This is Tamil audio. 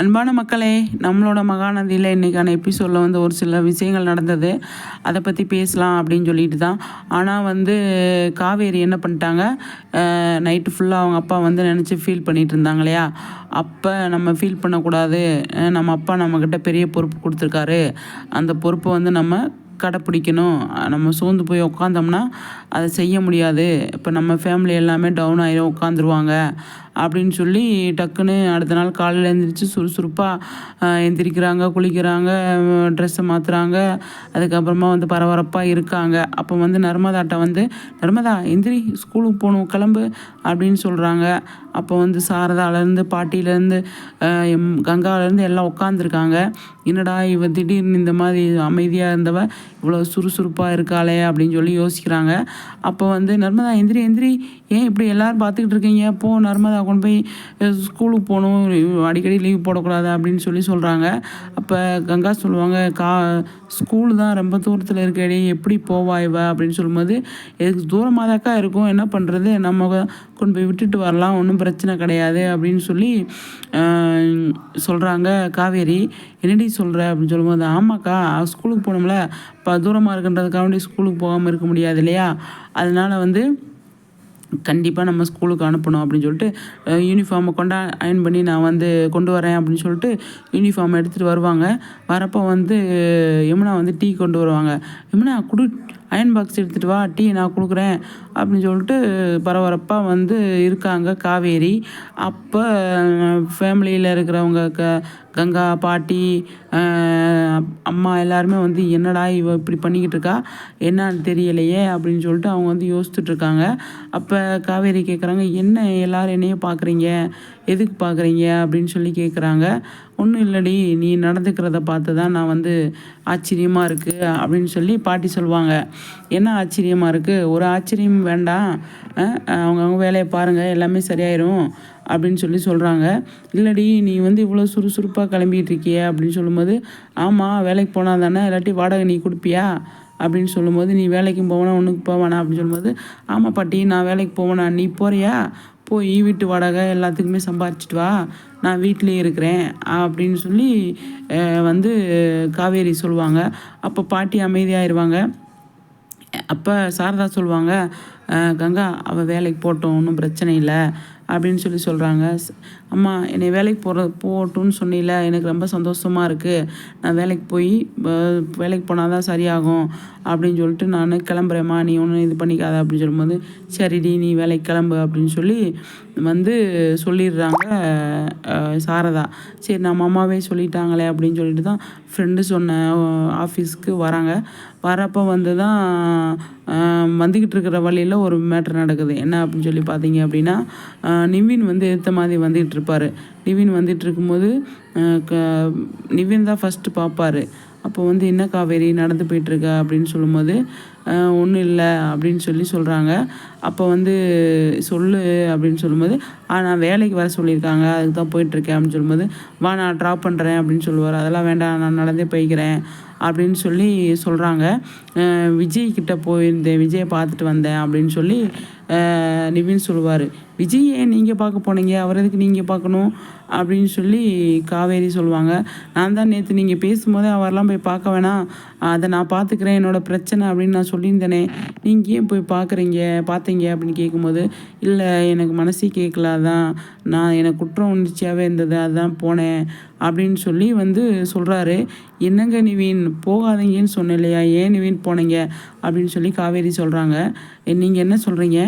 அன்பான மக்களே, நம்மளோட மகாநதியில் இன்றைக்கான எபிசோடில் வந்து ஒரு சில விஷயங்கள் நடந்தது. அதை பற்றி பேசலாம் அப்படின்னு சொல்லிட்டு தான். ஆனால் வந்து காவேரி என்ன பண்ணிட்டாங்க, நைட்டு ஃபுல்லாக அவங்க அப்பா வந்து நினச்சி ஃபீல் பண்ணிகிட்டு இருந்தாங்க இல்லையா. அப்போ நம்ம ஃபீல் பண்ணக்கூடாது, நம்ம அப்பா நம்மக்கிட்ட பெரிய பொறுப்பு கொடுத்துருக்காரு, அந்த பொறுப்பை வந்து நம்ம கடைப்பிடிக்கணும். நம்ம சோர்ந்து போய் உட்காந்தோம்னா அதை செய்ய முடியாது. இப்போ நம்ம ஃபேமிலி எல்லாமே டவுன் ஆகிடும், உட்காந்துருவாங்க அப்படின்னு சொல்லி டக்குன்னு அடுத்த நாள் காலையில் எழுந்திரிச்சு சுறுசுறுப்பாக எந்திரிக்கிறாங்க, குளிக்கிறாங்க, ட்ரெஸ்ஸை மாற்றுறாங்க. அதுக்கப்புறமா வந்து பரபரப்பாக இருக்காங்க. அப்போ வந்து நர்மதாட்ட வந்து, நர்மதா எந்திரி, ஸ்கூலுக்கு போகணும், கிளம்பு அப்படின்னு சொல்கிறாங்க. அப்போ வந்து சாரதாலேருந்து, பாட்டியிலேருந்து, கங்காவிலேருந்து எல்லாம் உட்காந்துருக்காங்க. என்னடா இவ திடீர்னு இந்த மாதிரி அமைதியாக இருந்தவ இவ்வளோ சுறுசுறுப்பாக இருக்காளே அப்படின்னு சொல்லி யோசிக்கிறாங்க. அப்போ வந்து நர்மதா எந்திரி எந்திரி, ஏன் இப்படி எல்லோரும் பார்த்துக்கிட்டு இருக்கீங்க, போ நர்மதா கொண்டு போய் ஸ்கூலுக்கு போகணும், அடிக்கடி லீவ் போடக்கூடாது அப்படின்னு சொல்லி சொல்கிறாங்க. அப்போ கங்கா சொல்லுவாங்க, ஸ்கூலு தான் ரொம்ப தூரத்தில் இருக்கடி, எப்படி போவா இவ அப்படின்னு சொல்லும்போது, எதுக்கு தூரமாக தாக்கா இருக்கும், என்ன பண்ணுறது, நம்ம கொண்டு போய் விட்டுட்டு வரலாம், ஒன்றும் பிரச்சனை கிடையாது அப்படின்னு சொல்லி சொல்கிறாங்க. காவேரி என்னடி சொல்கிற அப்படின்னு சொல்லும்போது, ஆமாக்கா ஸ்கூலுக்கு போகணும்ல, இப்போ தூரமாக இருக்குன்றதுக்காக வேண்டி ஸ்கூலுக்கு போகாமல் இருக்க முடியாது இல்லையா, அதனால் வந்து கண்டிப்பாக நம்ம ஸ்கூலுக்கு அனுப்பணும் அப்படின்னு சொல்லிட்டு யூனிஃபார்மை அயர்ன் பண்ணி நான் வந்து கொண்டு வரேன் அப்படின்னு சொல்லிட்டு யூனிஃபார்மை எடுத்துகிட்டு வருவாங்க. வரப்போ வந்து யமுனா வந்து டீ கொண்டு வருவாங்க. யமுனா குடு, அயர்ன் பாக்ஸ் எடுத்துகிட்டு வா, டீ நான் கொடுக்குறேன் அப்படின்னு சொல்லிட்டு பரபரப்பாக வந்து இருக்காங்க காவேரி. அப்போ ஃபேமிலியில் இருக்கிறவங்க கங்கா, பாட்டி, அம்மா எல்லாருமே வந்து என்னடா இவ இப்படி பண்ணிக்கிட்டு இருக்கா, என்னான்னு தெரியலையே அப்படின்னு சொல்லிட்டு அவங்க வந்து யோசிச்சுட்ருக்காங்க. அப்போ காவேரி கேட்குறாங்க, என்ன எல்லோரும் என்னையே பார்க்குறீங்க, எதுக்கு பார்க்குறீங்க அப்படின்னு சொல்லி கேட்குறாங்க. ஒன்றும் இல்லடி, நீ நடந்துக்கிறத பார்த்து தான் நான் வந்து ஆச்சரியமாக இருக்குது அப்படின்னு சொல்லி பாட்டி சொல்லுவாங்க. என்ன ஆச்சரியமாக இருக்குது, ஒரு ஆச்சரியம் வேண்டாம், அவங்கவுங்க வேலையை பாருங்கள், எல்லாமே சரியாயிரும் அப்படின்னு சொல்லி சொல்கிறாங்க. இல்லடி, நீ வந்து இவ்வளோ சுறுசுறுப்பாக கிளம்பிகிட்டு இருக்கிய அப்படின்னு சொல்லும்போது, ஆமாம் வேலைக்கு போனால் தானே, இல்லாட்டி வாடகை நீ கொடுப்பியா அப்படின்னு சொல்லும்போது, நீ வேலைக்கும் போவேனா ஒன்றுக்கு போவேனா அப்படின்னு சொல்லும்போது, ஆமாம் பாட்டி நான் வேலைக்கு போவேனா, நீ போறியா, போய் வீட்டு வாடகை எல்லாத்துக்குமே சம்பாரிச்சிட்டு வா, நான் வீட்டிலே இருக்கிறேன் அப்படின்னு சொல்லி வந்து காவேரி சொல்லுவாங்க. அப்போ பாட்டி அமைதியாகிடுவாங்க. அப்போ சாரதா சொல்லுவாங்க, கங்கா அவள் வேலைக்கு போட்டோம், ஒன்றும் பிரச்சனை இல்லை அப்படின்னு சொல்லி சொல்கிறாங்க. அம்மா என்னை வேலைக்கு போகட்டும்னு சொன்னில, எனக்கு ரொம்ப சந்தோஷமாக இருக்குது, நான் வேலைக்கு போனால் தான் சரியாகும் அப்படின்னு சொல்லிட்டு நான் கிளம்புறேம்மா, நீ ஒன்றும் இது பண்ணிக்காத அப்படின்னு சொல்லும்போது, சரிடி நீ வேலைக்கு கிளம்பு அப்படின்னு சொல்லி வந்து சொல்லிடுறாங்க சாரதா. சரி நம்ம அம்மாவே சொல்லிட்டாங்களே அப்படின்னு சொல்லிட்டு தான் ஃப்ரெண்டு சொன்ன ஆஃபீஸ்க்கு வராங்க. வரப்போ வந்து தான் வந்துக்கிட்டு இருக்கிற வழியில் ஒரு மேட்ரு நடக்குது. என்ன அப்படின்னு சொல்லி பார்த்தீங்க அப்படின்னா, நிவின் வந்து எடுத்த மாதிரி வந்துகிட்டு இருப்பார். நிவின் வந்துட்டு இருக்கும்போது நிவின் தான் ஃபஸ்ட்டு பார்ப்பார். அப்போ வந்து என்ன காவேரி நடந்து போயிட்டுருக்க அப்படின்னு சொல்லும்போது, ஒன்றும் இல்லை அப்படின்னு சொல்கிறாங்க. அப்போ வந்து சொல்லு அப்படின்னு சொல்லும்போது, நான் வேலைக்கு வர சொல்லியிருக்காங்க, அதுக்கு தான் போயிட்டுருக்கேன் அப்படின்னு சொல்லும்போது, வா நான் ட்ராப் பண்ணுறேன் அப்படின்னு சொல்லுவார். அதெல்லாம் வேண்டாம், நான் நடந்தே போய்க்கிறேன் அப்படின்னு சொல்லி சொல்கிறாங்க. விஜய்கிட்ட போயிருந்தேன், விஜயை பார்த்துட்டு வந்தேன் அப்படின்னு சொல்லி நிவின் சொல்லுவார். விஜய் ஏன் நீங்கள் பார்க்க போனீங்க, அவர் எதுக்கு நீங்கள் பார்க்கணும் அப்படின்னு சொல்லி காவேரி சொல்லுவாங்க. நான் தான் நேற்று நீங்கள் பேசும்போதே அவரெல்லாம் போய் பார்க்க வேணாம், அதை நான் பார்த்துக்கிறேன், என்னோடய பிரச்சனை அப்படின்னு நான் சொல்லியிருந்தேனே, நீங்கள் ஏன் போய் பார்த்தீங்க அப்படின்னு கேட்கும்போது, இல்லை எனக்கு மனசே கேட்கல, அதான் எனக்கு குற்றம் உணர்ச்சியாகவே இருந்தது, அதுதான் போனேன் அப்படின்னு சொல்லி வந்து சொல்கிறாரு. என்னங்க நிவின் போகாதீங்கன்னு சொன்னேன் இல்லையா, ஏன் நிவின் போனீங்க அப்படின்னு சொல்லி காவேரி சொல்கிறாங்க. நீங்கள் என்ன சொல்கிறீங்க?